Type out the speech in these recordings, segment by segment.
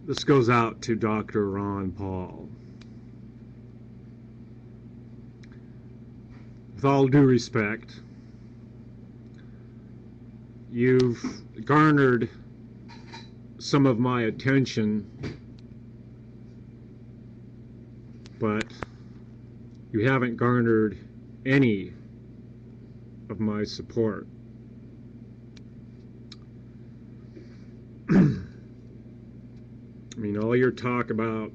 This goes out to Dr. Ron Paul. With all due respect, you've garnered some of my attention, but you haven't garnered any of my support. I mean, all your talk about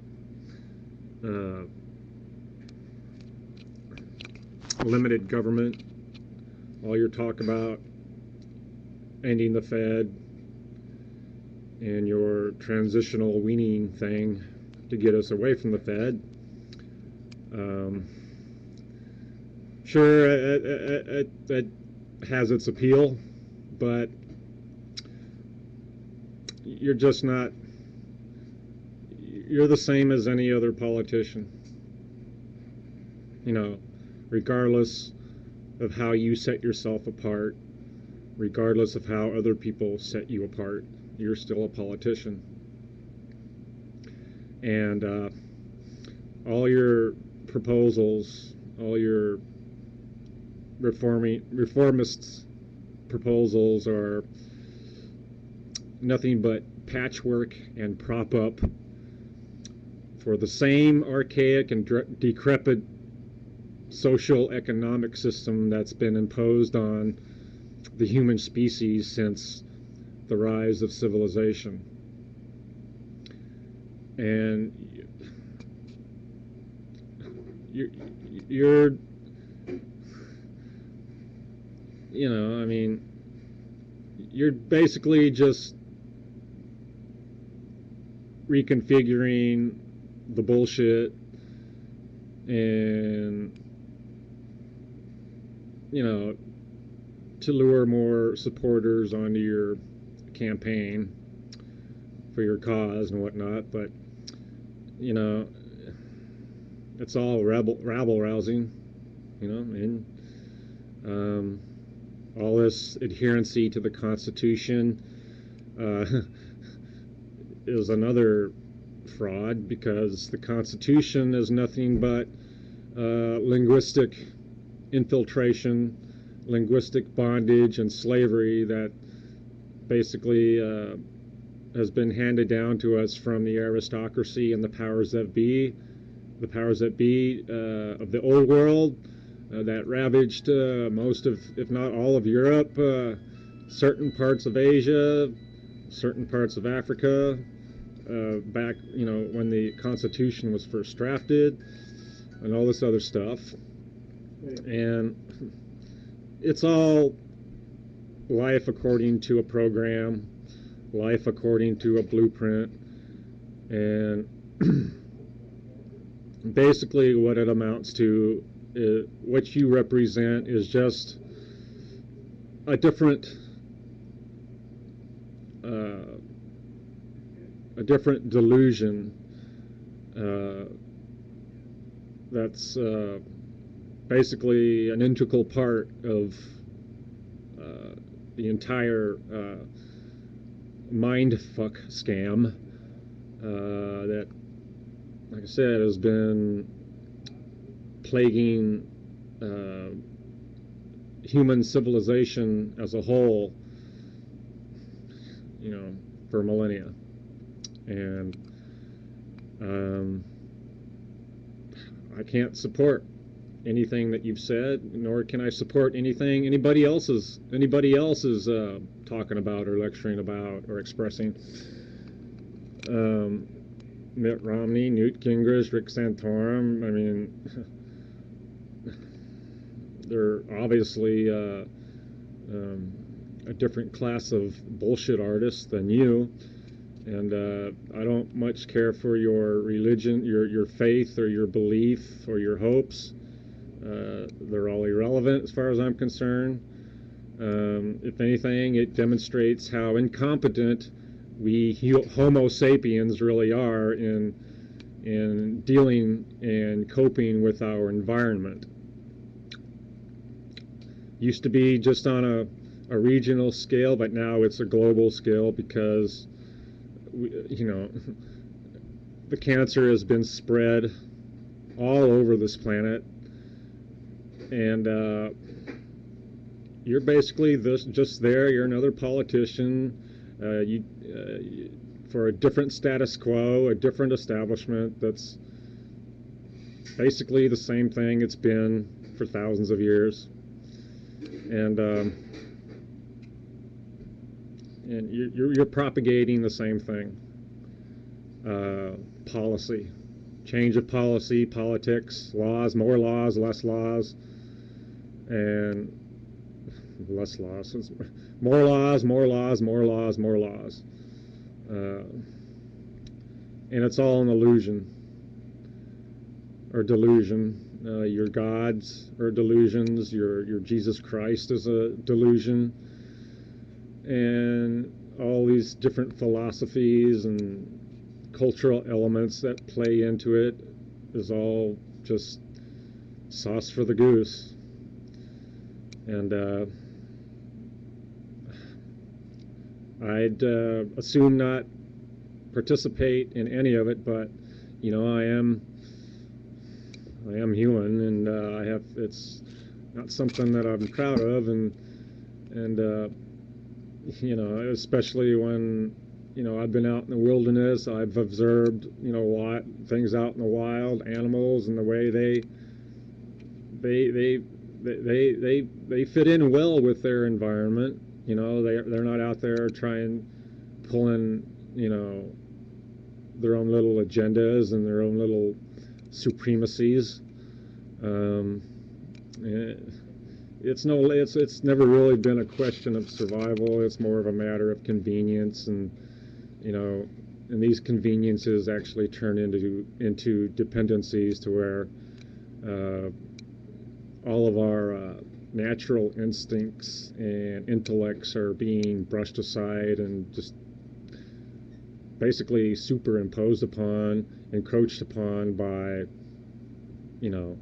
limited government, all your talk about ending the Fed, and your transitional weaning thing to get us away from the Fed. Sure, it has its appeal, but you're just not, you're the same as any other politician. You know, regardless of how you set yourself apart, regardless of how other people set you apart, you're still a politician. And all your proposals, all your reformist proposals are nothing but patchwork and prop up for the same archaic and decrepit social economic system that's been imposed on the human species since the rise of civilization. And you're you know, I mean, you're basically just reconfiguring the bullshit and, you know, to lure more supporters onto your campaign for your cause and whatnot. But, you know, it's all rabble-rousing, you know, and all this adherency to the Constitution is another fraud, because the Constitution is nothing but linguistic infiltration, linguistic bondage and slavery that basically has been handed down to us from the aristocracy and the powers that be of the old world that ravaged most of, if not all of Europe, certain parts of Asia, certain parts of Africa, back, you know, when the Constitution was first drafted, and all this other stuff. And it's all life according to a program, life according to a blueprint, and basically what it amounts to is, what you represent is just a different delusion that's basically an integral part of the entire mindfuck scam that, like I said, has been plaguing human civilization as a whole, you know, for millennia. And I can't support anything that you've said, nor can I support anything anybody else is talking about or lecturing about or expressing. Mitt Romney, Newt Gingrich, Rick Santorum, I mean, they're obviously a different class of bullshit artists than you. And I don't much care for your religion, your faith, or your belief, or your hopes. They're all irrelevant as far as I'm concerned. If anything, it demonstrates how incompetent we Homo sapiens really are in dealing and coping with our environment. Used to be just on a regional scale, but now it's a global scale, because the cancer has been spread all over this planet, and you're basically just there. You're another politician. For a different status quo, a different establishment that's basically the same thing it's been for thousands of years, and you're propagating the same thing. Policy, change of policy, politics, laws, more laws, less laws, and less laws, more laws, more laws, more laws, more laws. And it's all an illusion or delusion. Your gods are delusions. Your Jesus Christ is a delusion. And all these different philosophies and cultural elements that play into it is all just sauce for the goose. And I'd assume not participate in any of it, but you know, I am human, and it's not something that I'm proud of, and you know, especially when, you know, I've been out in the wilderness, I've observed, you know, things out in the wild, animals, and the way they fit in well with their environment. You know, they're not out there pulling, you know, their own little agendas and their own little supremacies. It's never really been a question of survival. It's more of a matter of convenience, and you know, and these conveniences actually turn into dependencies to where all of our natural instincts and intellects are being brushed aside and just basically superimposed upon, encroached upon by, you know,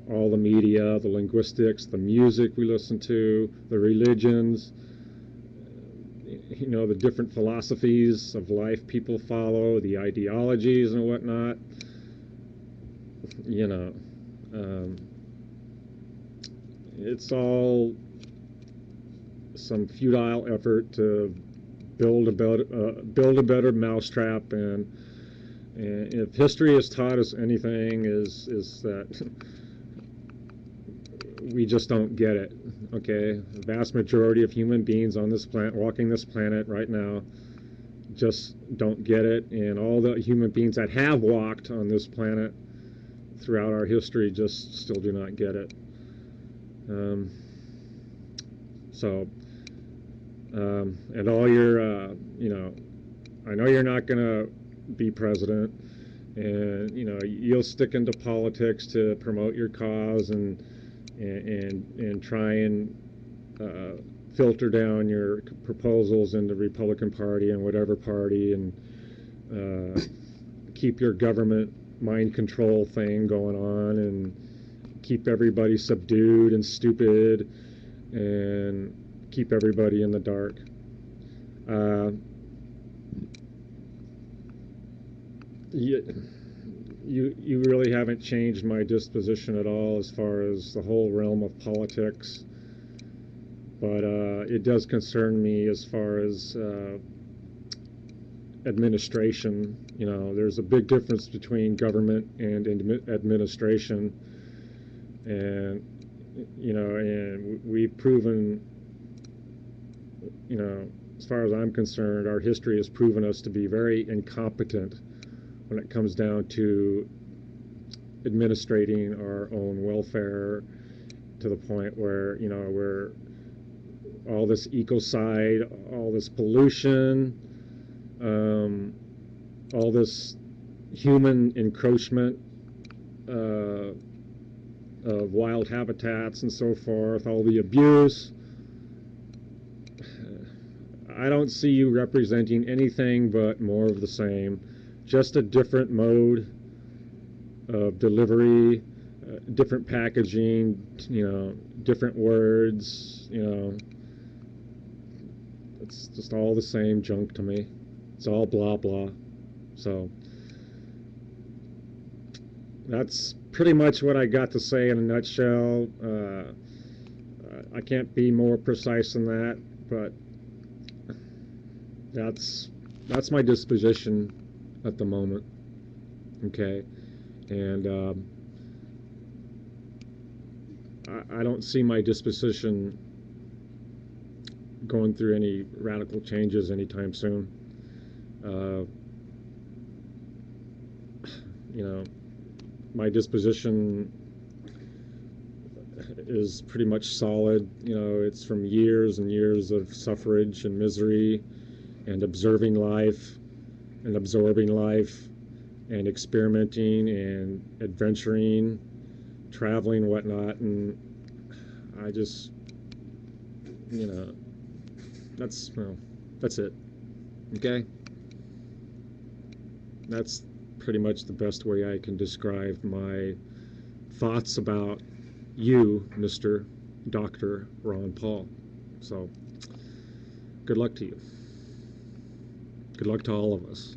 all the media, the linguistics, the music we listen to, the religions, you know, the different philosophies of life people follow, the ideologies and whatnot. You know, it's all some futile effort to build a better mousetrap, and if history has taught us anything, is that we just don't get it. Okay, the vast majority of human beings on this planet, walking this planet right now, just don't get it, and all the human beings that have walked on this planet throughout our history just still do not get it. And all your, you know, I know you're not going to be president, and you know, you'll stick into politics to promote your cause and try and filter down your proposals in the Republican Party and whatever party, and keep your government mind control thing going on, and keep everybody subdued and stupid, and keep everybody in the dark. You really haven't changed my disposition at all as far as the whole realm of politics, but it does concern me as far as administration. You know, there's a big difference between government and administration, and you know, and we've proven, you know, as far as I'm concerned, our history has proven us to be very incompetent when it comes down to administrating our own welfare, to the point where, you know, where all this ecocide, all this pollution, all this human encroachment of wild habitats and so forth, all the abuse. I don't see you representing anything but more of the same, just a different mode of delivery, different packaging, you know, different words, you know. It's just all the same junk to me. It's all blah blah. So that's pretty much what I got to say in a nutshell. I can't be more precise than that, but that's my disposition at the moment. Okay, and I don't see my disposition going through any radical changes anytime soon. You know, my disposition is pretty much solid. You know, it's from years and years of suffrage and misery and observing life and absorbing life and experimenting and adventuring, traveling, whatnot. And I just, you know, that's it. Okay? That's pretty much the best way I can describe my thoughts about you, Mr. Dr. Ron Paul. So, good luck to you. Good luck to all of us.